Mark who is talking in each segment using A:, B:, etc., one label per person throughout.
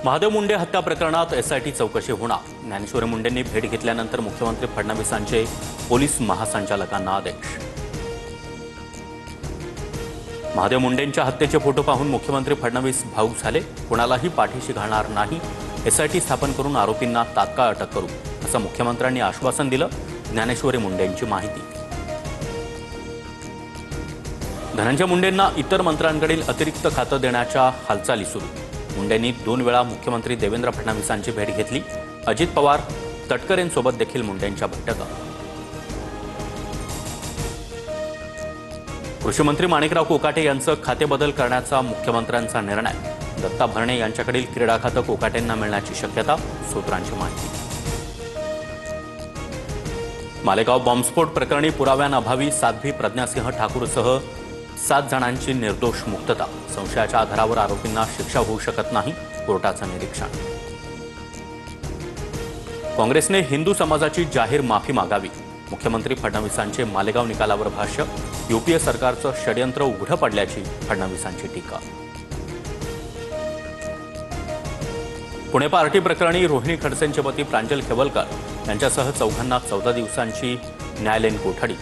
A: महादेव मुंडे हत्या प्रकरणात एसआयटी चौकशी होणार. ज्ञानेश्वर मुंडेंनी भेट घेतल्यानंतर मुख्यमंत्री फडणवीसांचे पोलीस महासंचालकांना आदेश. महादेव मुंडेंच्या हत्येचे फोटो पाहून मुख्यमंत्री फडणवीस भावूक झाले. कोणालाही पाठीशी घालणार नाही. एसआयटी स्थापन करून आरोपींना तात्काळ अटक करू, असं मुख्यमंत्र्यांनी आश्वासन दिलं. ज्ञानेश्वर मुंडेंची माहिती. धनंजय मुंडेंना इतर मंत्र्यांकडील अतिरिक्त खातं देण्याच्या हालचाली सुरू. मुंडेंनी 2 वेळा मुख्यमंत्री देवेंद्र फडणवीसांची भेट घेतली. अजित पवार, तटकरेंसोबत देखील मुंडेंच्या बैठका. कृषीमंत्री माणिकराव कोकाटे यांचं खातेबदल करण्याचा मुख्यमंत्र्यांचा निर्णय. दत्ता भरणे यांच्याकडील क्रीडा खातं कोकाटेंना मिळण्याची शक्यता, सूत्रांची माहिती. मालेगाव बॉम्बस्फोट प्रकरणी पुराव्यांअभावी साध्वी प्रज्ञासिंह ठाकूरसह 7 जणांची निर्दोष मुक्तता. संशयाच्या आधारावर आरोपींना शिक्षा होऊ शकत नाही, कोर्टाचं निरीक्षण. काँग्रेसने हिंदू समाजाची जाहीर माफी मागावी. मुख्यमंत्री फडणवीसांचे मालेगाव निकालावर भाष्य. यूपीए सरकारचं षडयंत्र उघडं पडल्याची फडणवीसांची टीका. पुणे पार्टी प्रकरणी रोहिणी खडसेंचे पती प्रांजल खेवलकर यांच्यासह 4घांना 14 दिवसांची न्यायालयीन कोठडी.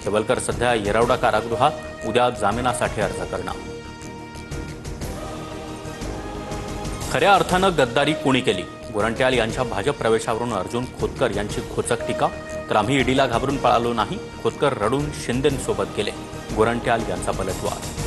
A: खेवलकर सध्या येरवडा कारागृहात. उद्या जामिनासाठी अर्ज करणार. खऱ्या अर्थानं गद्दारी कोणी केली? गोरंट्याल यांच्या भाजप प्रवेशावरून अर्जुन खोतकर यांची खोचक टीका. तर आम्ही ईडीला घाबरून पळालो नाही. खोतकर रडून शिंदेंसोबत गेले. गोरंट्याल यांचा पलटवार.